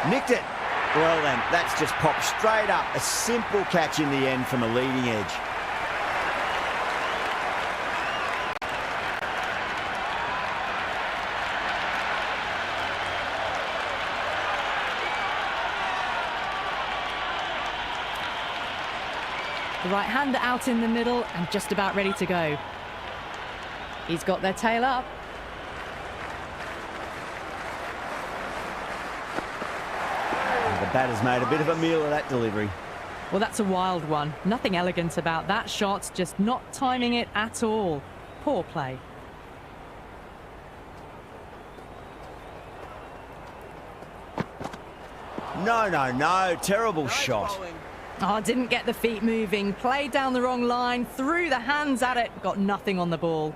Nicked it. Well then, that's just popped straight up. A simple catch in the end from a leading edge. The right-hander out in the middle and just about ready to go. He's got their tail up. The batter's made a bit of a meal of that delivery. Well, that's a wild one. Nothing elegant about that shot, just not timing it at all. Poor play. No. Terrible shot. Oh, didn't get the feet moving. Played down the wrong line, threw the hands at it, got nothing on the ball.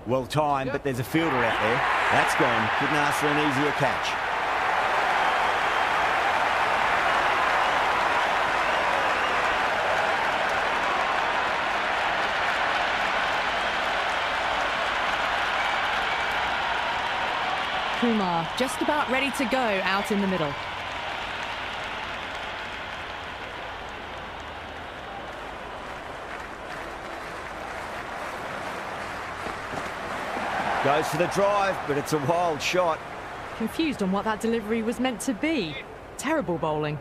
Well timed, but there's a fielder out there. That's gone. Couldn't ask for an easier catch. Kumar just about ready to go out in the middle. Goes for the drive, but it's a wild shot. Confused on what that delivery was meant to be. Terrible bowling.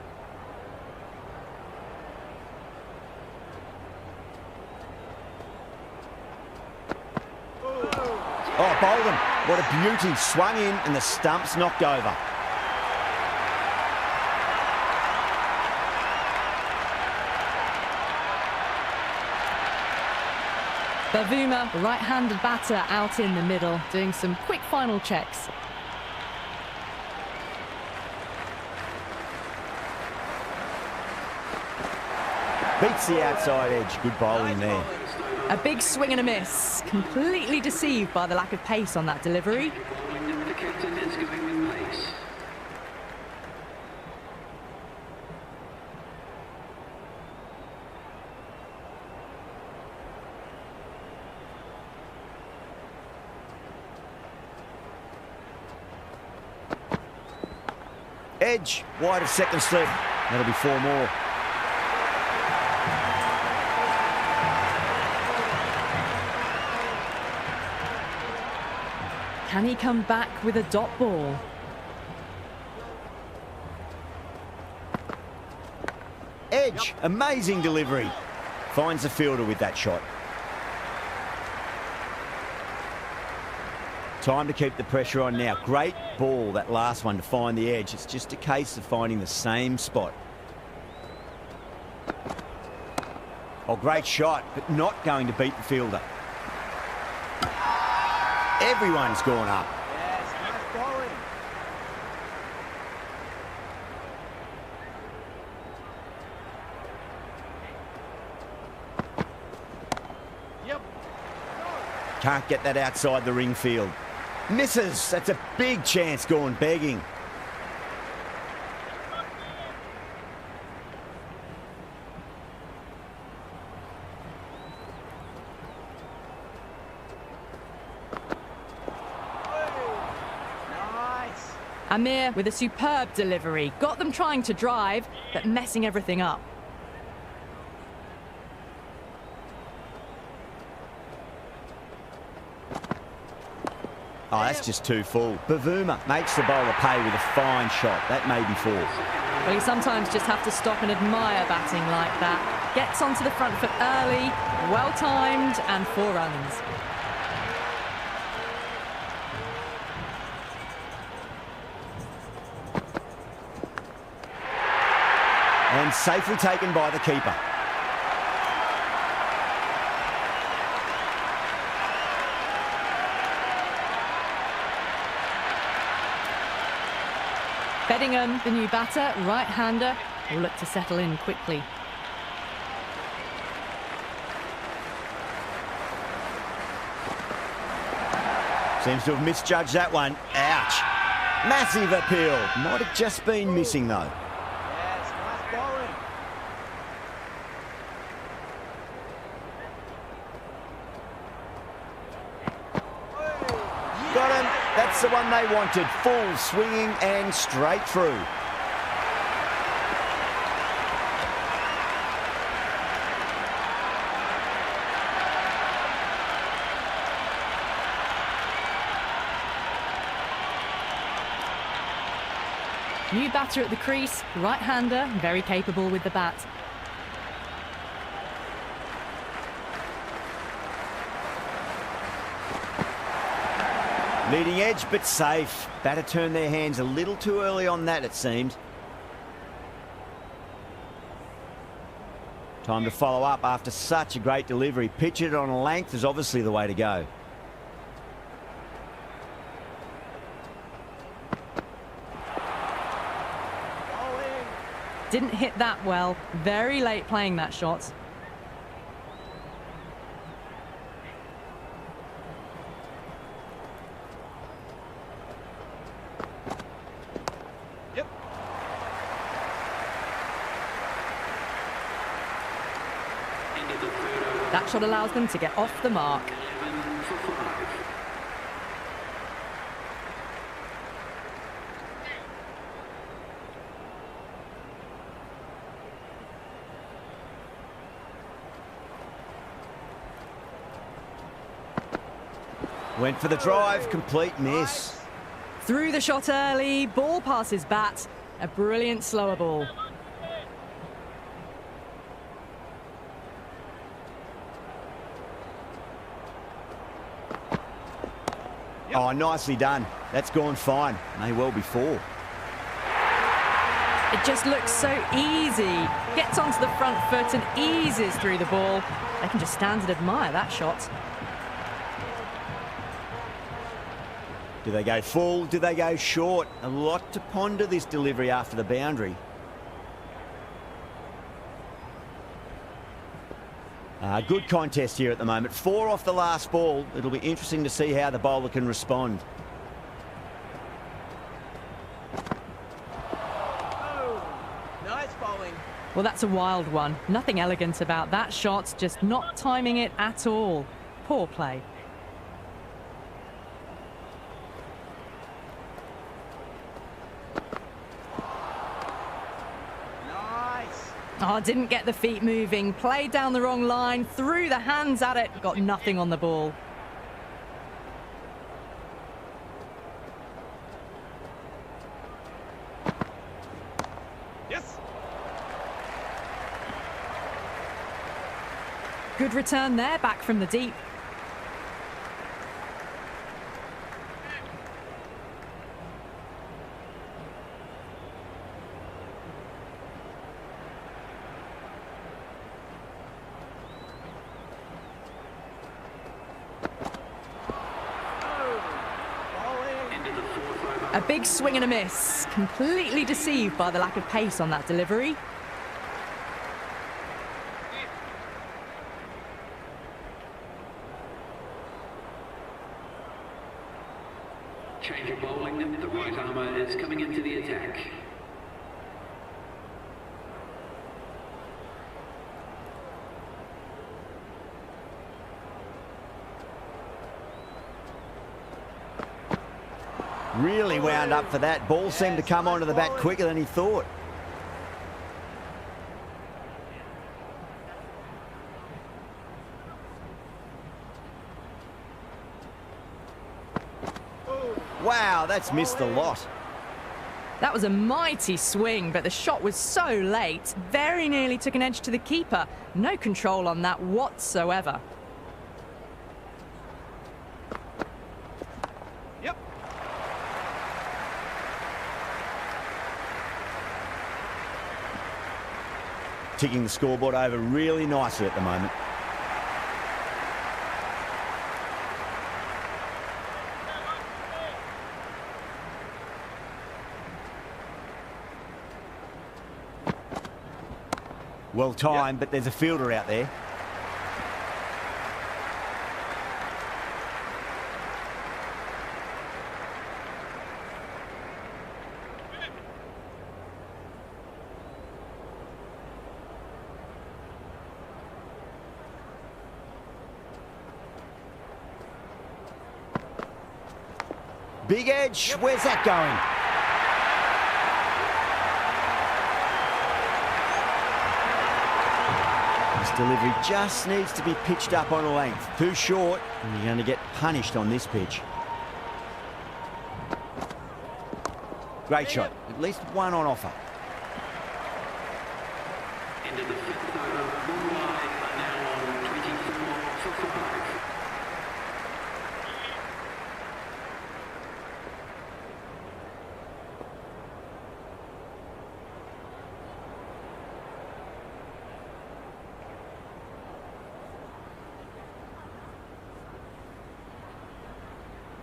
Oh, bowled him. What a beauty. Swung in and the stump's knocked over. Bavuma, the right-handed batter, out in the middle, doing some quick final checks. Beats the outside edge. Good bowling there. A big swing and a miss. Completely deceived by the lack of pace on that delivery. The captain is going with pace. Edge, wide of second slip. That'll be 4 more. Can he come back with a dot ball? Edge, amazing delivery. Finds the fielder with that shot. Time to keep the pressure on now. Great ball, that last one, to find the edge. It's just a case of finding the same spot. Oh, great shot, but not going to beat the fielder. Everyone's gone up. Yes, keep going. Yep. Can't get that outside the ring field. Misses. That's a big chance gone begging. Nice. Amir with a superb delivery. Got them trying to drive, but messing everything up. Oh, that's just too full. Bavuma makes the bowler pay with a fine shot. That may be 4. Well, you sometimes just have to stop and admire batting like that. Gets onto the front foot early, well-timed, and 4 runs. And safely taken by the keeper. Bedingham, the new batter, right-hander, will look to settle in quickly. Seems to have misjudged that one. Ouch. Massive appeal. Might have just been missing, though. Yes, nice bowling. Got him. That's the one they wanted. Full swinging and straight through. New batter at the crease, right-hander, very capable with the bat. Leading edge, but safe. Batter turned their hands a little too early on that, it seemed. Time to follow up after such a great delivery. Pitch it on a length is obviously the way to go. Bowling. Didn't hit that well. Very late playing that shot. Yep. Into the third over. That shot allows them to get off the mark. 11 for 5. Went for the drive, complete miss. Through the shot early, ball passes bat. A brilliant slower ball. Oh, nicely done. That's gone fine. May well be 4. It just looks so easy. Gets onto the front foot and eases through the ball. They can just stand and admire that shot. Do they go full? Do they go short? A lot to ponder this delivery after the boundary. Good contest here at the moment. 4 off the last ball. It'll be interesting to see how the bowler can respond. Oh, nice bowling. Well, that's a wild one. Nothing elegant about that shot, just not timing it at all. Poor play. Nice. Oh, didn't get the feet moving. Played down the wrong line, threw the hands at it, got nothing on the ball. Yes. Good return there, back from the deep. Into the fourth over. A big swing and a miss. Completely deceived by the lack of pace on that delivery. Change of bowling. The right armour is coming into the attack. Really wound up for that. Ball seemed to come onto the bat quicker than he thought. Wow, that's missed a lot. That was a mighty swing, but the shot was so late. Very nearly took an edge to the keeper. No control on that whatsoever. Yep. Ticking the scoreboard over really nicely at the moment. Well timed, but there's a fielder out there. Big edge. Where's that going? This delivery just needs to be pitched up on a length. Too short, and you're going to get punished on this pitch. Great shot. At least one on offer. Into the fifth over. Mumbai are now on 24 for 5.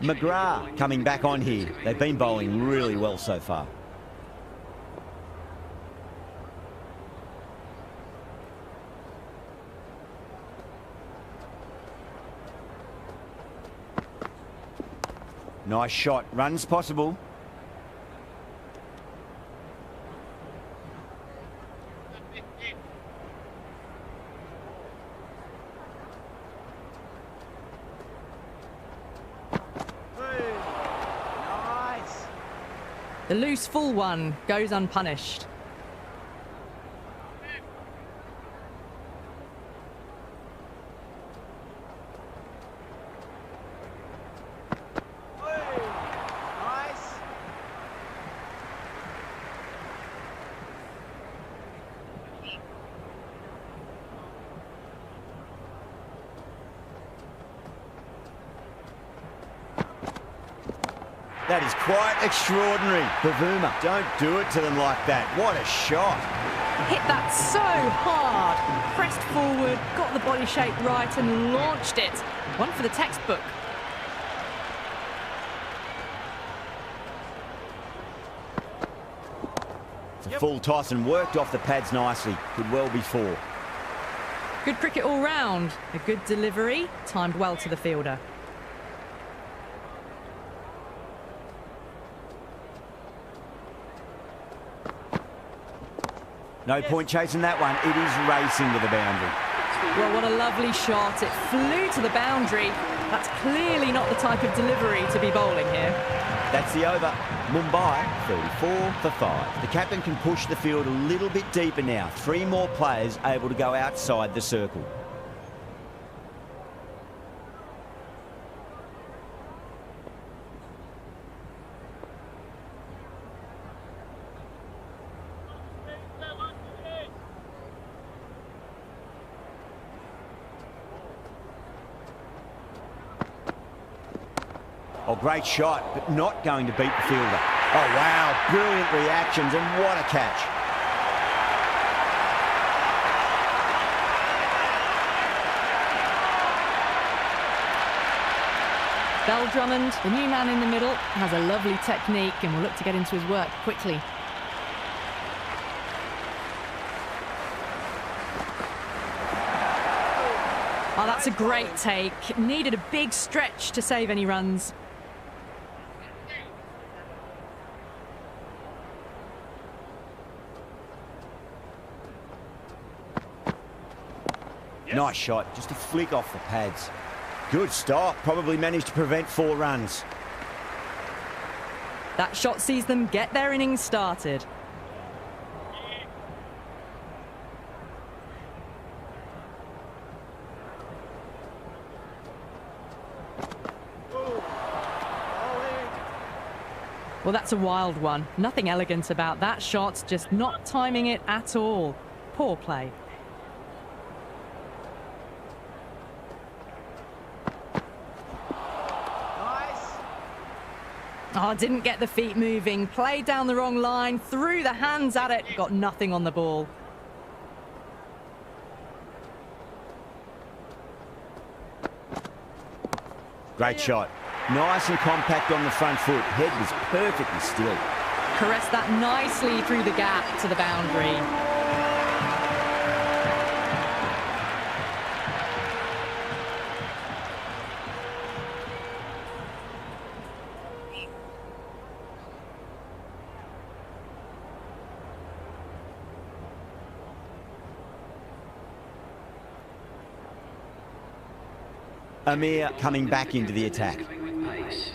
McGrath coming back on here. They've been bowling really well so far. Nice shot. Runs possible. Nice. The loose full one goes unpunished. Nice. That is quite extraordinary. Bavuma, don't do it to them like that. What a shot. Hit that so hard. Pressed forward, got the body shape right and launched it. One for the textbook. It's a full toss and worked off the pads nicely. Could well be 4. Good cricket all round. A good delivery, timed well to the fielder. No point chasing that one. It is racing to the boundary. Well, what a lovely shot. It flew to the boundary. That's clearly not the type of delivery to be bowling here. That's the over. Mumbai, 34 for 5. The captain can push the field a little bit deeper now. 3 more players able to go outside the circle. Oh, great shot, but not going to beat the fielder. Oh, wow, brilliant reactions, and what a catch. Bell Drummond, the new man in the middle, has a lovely technique and will look to get into his work quickly. Oh, that's a great take. Needed a big stretch to save any runs. Nice shot, just a flick off the pads. Good stop, probably managed to prevent 4 runs. That shot sees them get their innings started. Well, that's a wild one. Nothing elegant about that shot, just not timing it at all. Poor play. Nice. Oh, didn't get the feet moving. Played down the wrong line, threw the hands at it, got nothing on the ball. Great shot. Nice and compact on the front foot. Head was perfectly still. Caressed that nicely through the gap to the boundary. Amir coming back into the attack. With pace.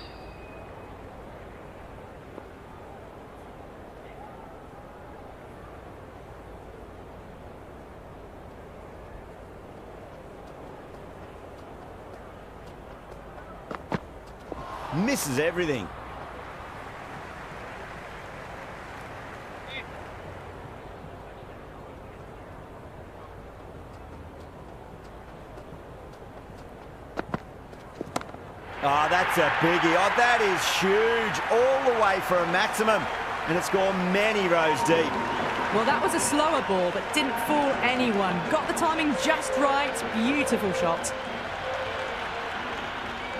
Misses everything. Oh, that's a biggie. Oh, that is huge. All the way for a maximum. And it's gone many rows deep. Well, that was a slower ball, but didn't fool anyone. Got the timing just right. Beautiful shot.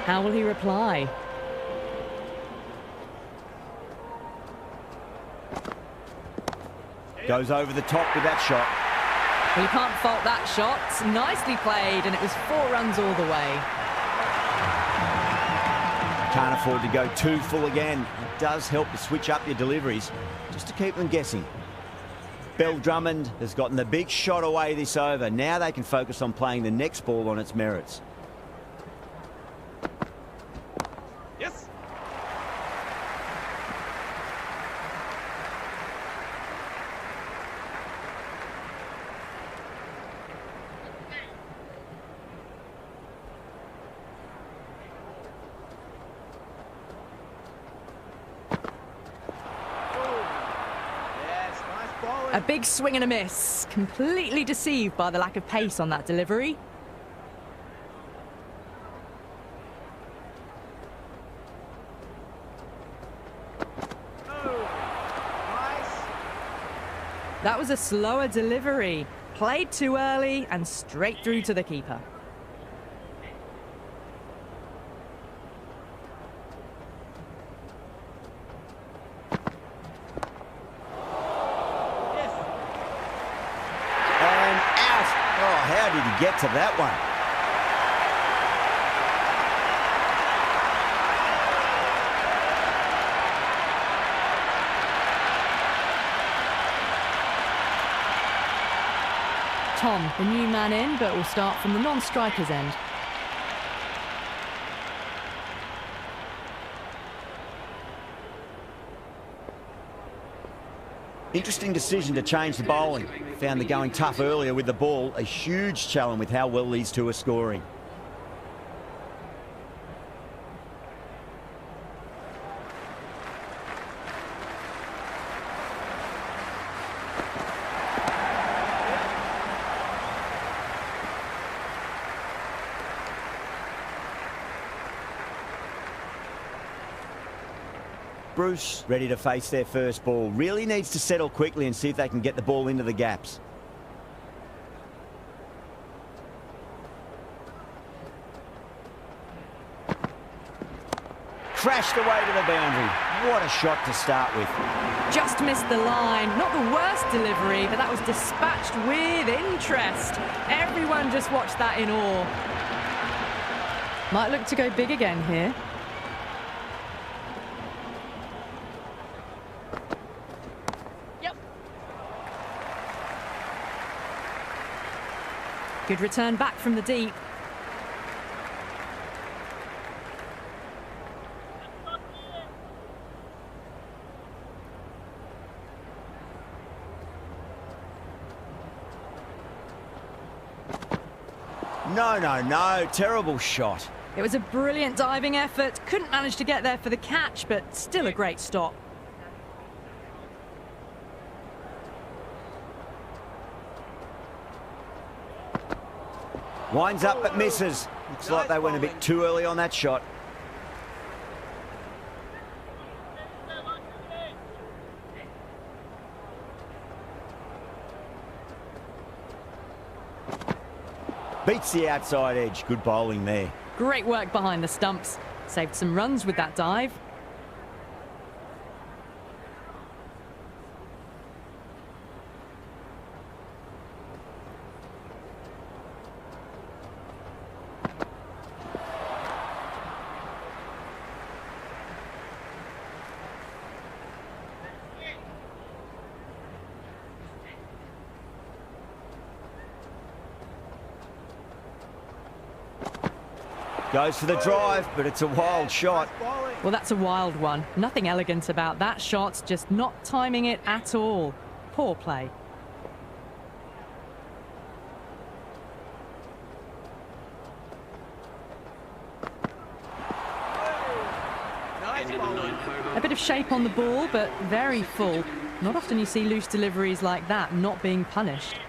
How will he reply? Goes over the top with that shot. Well, you can't fault that shot. Nicely played, and it was 4 runs all the way. Can't afford to go too full again. It does help to switch up your deliveries, just to keep them guessing. Bell Drummond has gotten the big shot away this over. Now they can focus on playing the next ball on its merits. Yes. Yes, nice bowling. A big swing and a miss. Completely deceived by the lack of pace on that delivery. Nice. That was a slower delivery. Played too early and straight through to the keeper. Yes. And out. Oh, how did he get to that one? Tom, the new man in, but will start from the non-striker's end. Interesting decision to change the bowling. Found the going tough earlier with the ball. A huge challenge with how well these two are scoring. Bruce ready to face their first ball. Really needs to settle quickly and see if they can get the ball into the gaps. Crashed away to the boundary. What a shot to start with. Just missed the line. Not the worst delivery, but that was dispatched with interest. Everyone just watched that in awe. Might look to go big again here. Good return back from the deep. No. Terrible shot. It was a brilliant diving effort. Couldn't manage to get there for the catch, but still a great stop. Winds up but misses. Looks like they went a bit too early on that shot. Beats the outside edge. Good bowling there. Great work behind the stumps. Saved some runs with that dive. Goes for the drive, but it's a wild shot. Nice bowling. Well, that's a wild one. Nothing elegant about that shot, just not timing it at all. Poor play. Nice End of the bowling. ninth over. A bit of shape on the ball, but very full. Not often you see loose deliveries like that not being punished.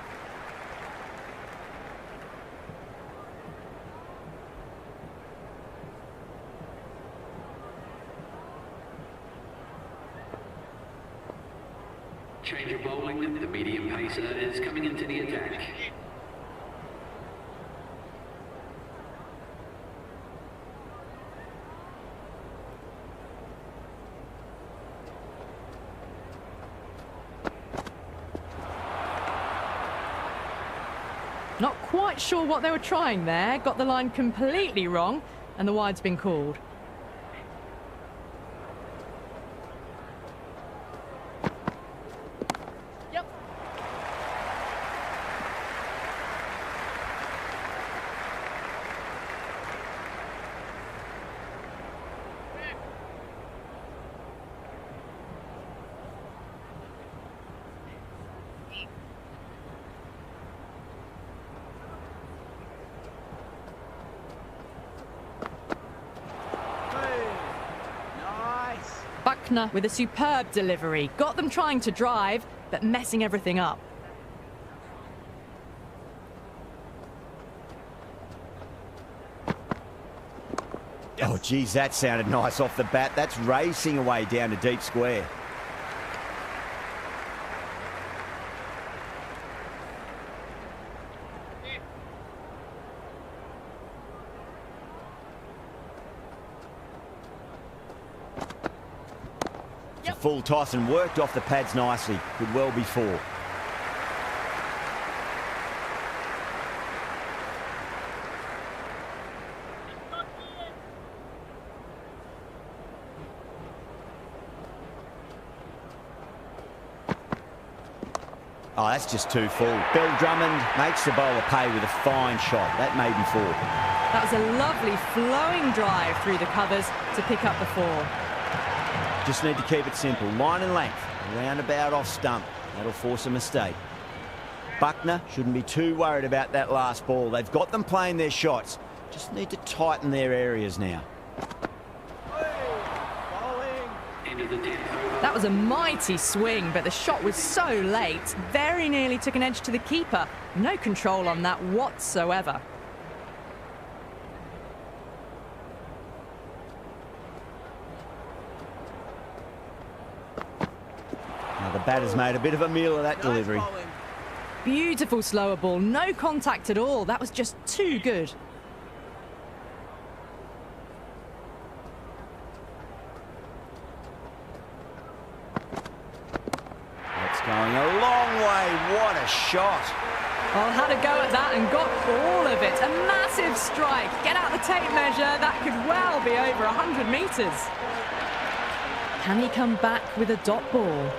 Change of bowling. The medium pacer is coming into the attack. Not quite sure what they were trying there. Got the line completely wrong, and the wide's been called. Yep. Hey. Nice. Buckner with a superb delivery. Got them trying to drive, but messing everything up. Oh, geez, that sounded nice off the bat. That's racing away down to deep square. It's a full toss and worked off the pads nicely. Could well be four. Oh, that's just too full. Bill Drummond makes the bowler pay with a fine shot. That may be four. That was a lovely flowing drive through the covers to pick up the four. Just need to keep it simple. Line and length. Roundabout off stump. That'll force a mistake. Buckner shouldn't be too worried about that last ball. They've got them playing their shots. Just need to tighten their areas now. Hey. Bowling. End of the 10th over. That was a mighty swing, but the shot was so late. Very nearly took an edge to the keeper. No control on that whatsoever. Now the batter's made a bit of a meal of that Nice delivery. bowling. Beautiful slower ball. No contact at all. That was just too good. That's going a long way. What a shot. Oh, had a go at that and got all of it. A massive strike. Get out the tape measure. That could well be over 100 metres. Can he come back with a dot ball?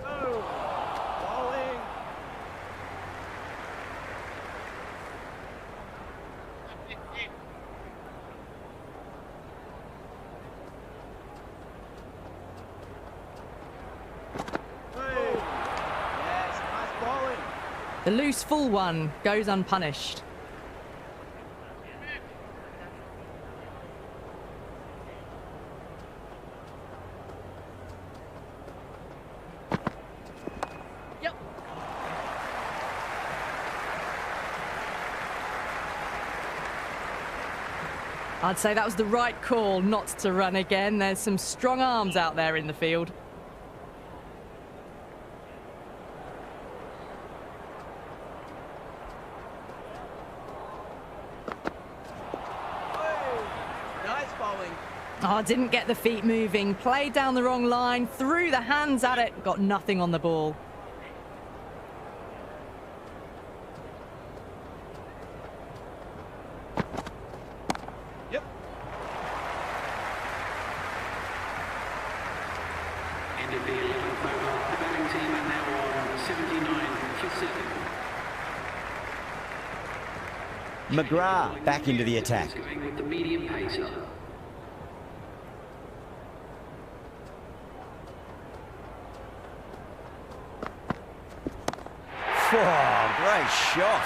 Oh. Bowling. Hey. Yes, nice bowling. The loose full one goes unpunished. Yep. I'd say that was the right call not to run again. There's some strong arms out there in the field. Hey. Nice bowling. Oh, didn't get the feet moving. Played down the wrong line, threw the hands at it, got nothing on the ball. Yep. End of the 11th over. The batting team are now on 79 for 7. McGrath back into the attack. Going with the medium pacer. Oh, great shot.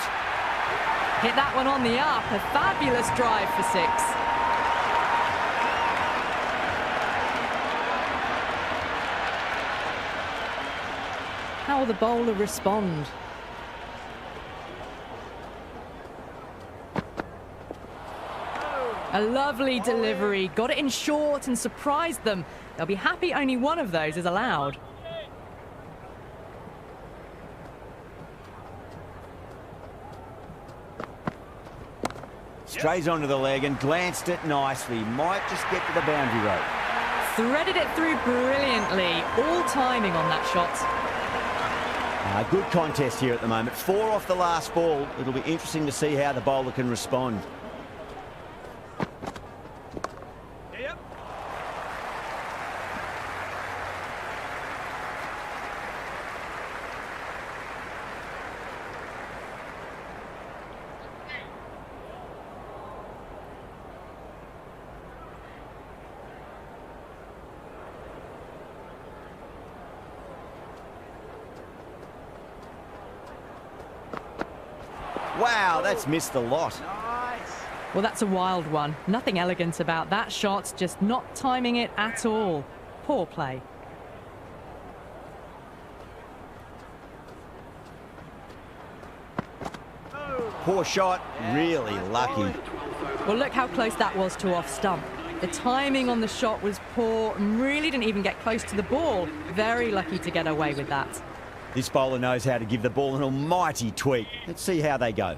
Hit that one on the up. A fabulous drive for 6. How will the bowler respond? A lovely delivery. Got it in short and surprised them. They'll be happy only one of those is allowed. Strays onto the leg and glanced it nicely. Might just get to the boundary rope. Threaded it through brilliantly. All timing on that shot. Good contest here at the moment. 4 off the last ball. It'll be interesting to see how the bowler can respond. Yep. Wow, that's missed the lot. Nice. Well, that's a wild one. Nothing elegant about that shot, just not timing it at all. Poor play. Poor shot, really lucky. Well, look how close that was to off stump. The timing on the shot was poor and really didn't even get close to the ball. Very lucky to get away with that. This bowler knows how to give the ball an almighty tweak. Let's see how they go.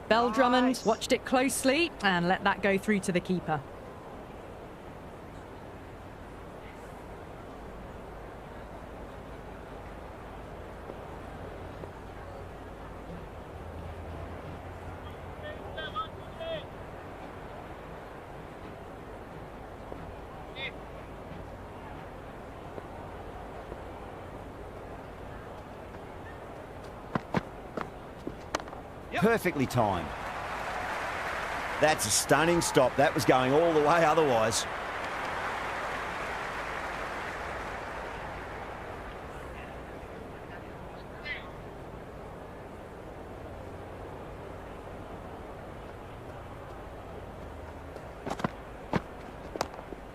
Bell Drummond watched it closely and let that go through to the keeper. Perfectly timed. That's a stunning stop. That was going all the way otherwise.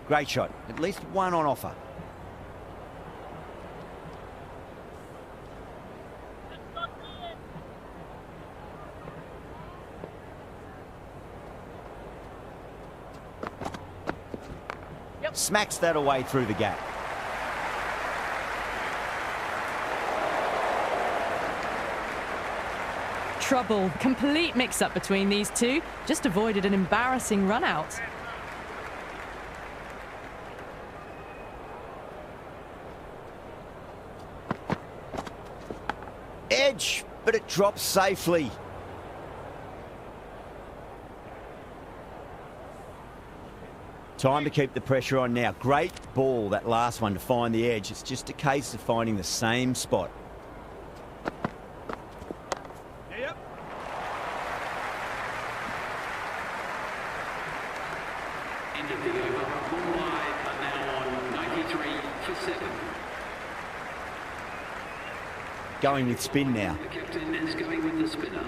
Great shot. At least one on offer. Smacks that away through the gap. Trouble. Complete mix-up between these two. Just avoided an embarrassing run-out. edge, but it drops safely. Time to keep the pressure on now. Great ball, that last one, to find the edge. It's just a case of finding the same spot. Yep. End of the over. One wide and now on 93 for 7. Going with spin now. The captain is going with the spinner.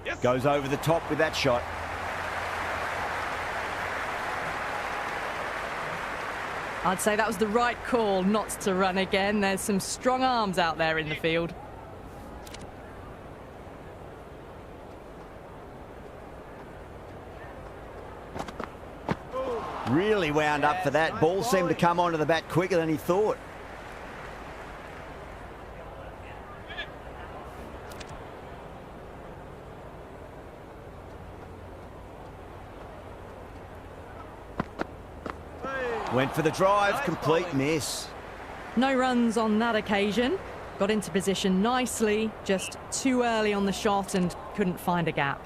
Yes. Goes over the top with that shot. I'd say that was the right call not to run again. There's some strong arms out there in the field. Really wound up for that. Ball seemed to come onto the bat quicker than he thought. Went for the drive, complete miss. No runs on that occasion. Got into position nicely, just too early on the shot and couldn't find a gap.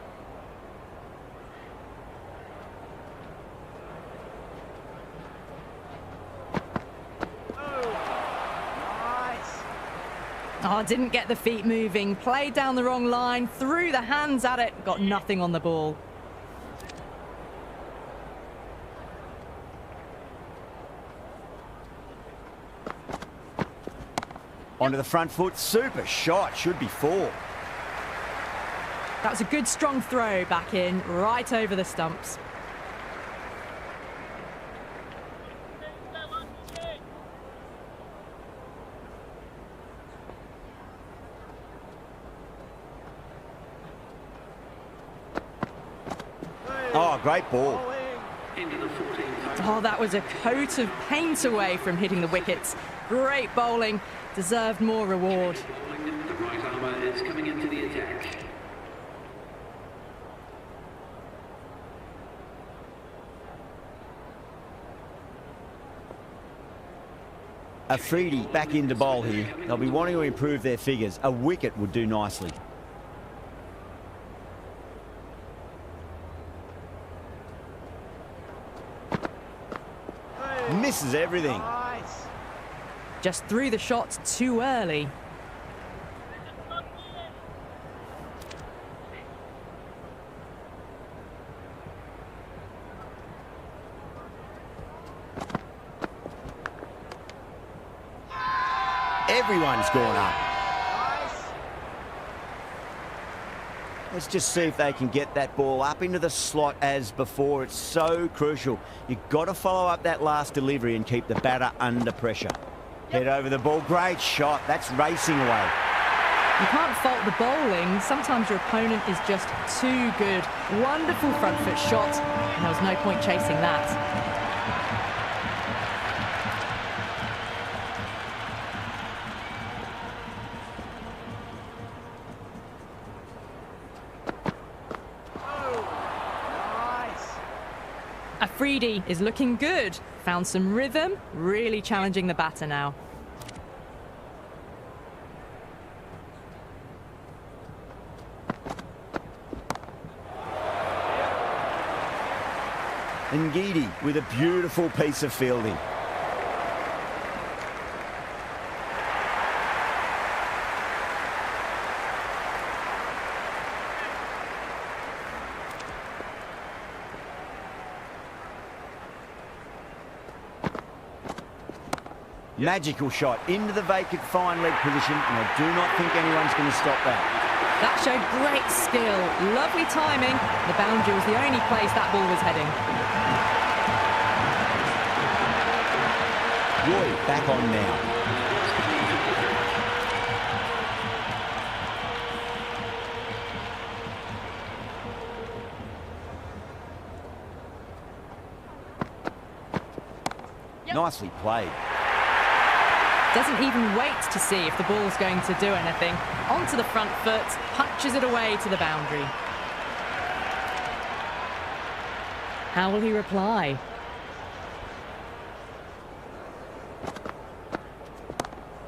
Oh, didn't get the feet moving, played down the wrong line, threw the hands at it, got nothing on the ball. Onto the front foot, super shot, should be 4. That was a good strong throw back in, right over the stumps. Oh, great ball. Into the 14th. Oh, that was a coat of paint away from hitting the wickets. Great bowling, deserved more reward. The right armour is coming into the attack. Afridi back into bowl here. They'll be wanting to improve their figures. A wicket would do nicely. Misses everything. Just threw the shot too early. Everyone's gone up. Let's just see if they can get that ball up into the slot as before. It's so crucial. You've got to follow up that last delivery and keep the batter under pressure. Head over the ball. Great shot. That's racing away. You can't fault the bowling. Sometimes your opponent is just too good. Wonderful front foot shot, and there was no point chasing that. Afridi is looking good. Found some rhythm, really challenging the batter now. Ngidi with a beautiful piece of fielding. Magical shot into the vacant fine leg position, and I do not think anyone's going to stop that. That showed great skill, lovely timing. The boundary was the only place that ball was heading. Roy back on now. Nicely played. Doesn't even wait to see if the ball's going to do anything. Onto the front foot, punches it away to the boundary. How will he reply?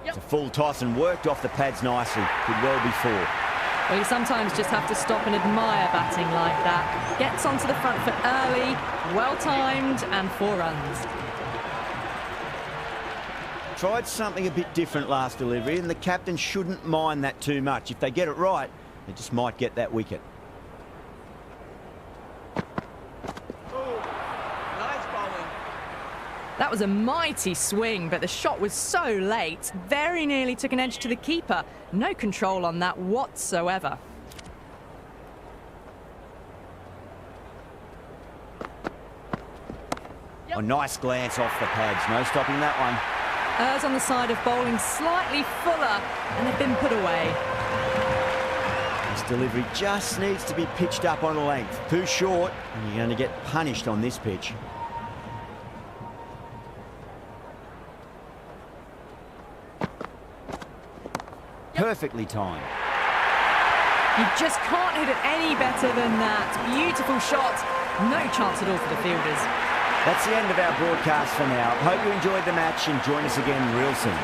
It's a full toss and worked off the pads nicely. Could well be 4. Well, you sometimes just have to stop and admire batting like that. Gets onto the front foot early, well-timed, and 4 runs. Tried something a bit different last delivery, and the captain shouldn't mind that too much. If they get it right, they just might get that wicket. Nice bowling. That was a mighty swing, but the shot was so late. Very nearly took an edge to the keeper. No control on that whatsoever. A nice glance off the pads. No stopping that one. Errs on the side of bowling slightly fuller, and they've been put away. This delivery just needs to be pitched up on a length. Too short, and you're going to get punished on this pitch. Perfectly timed. You just can't hit it any better than that. Beautiful shot. No chance at all for the fielders. That's the end of our broadcast for now. Hope you enjoyed the match and join us again real soon.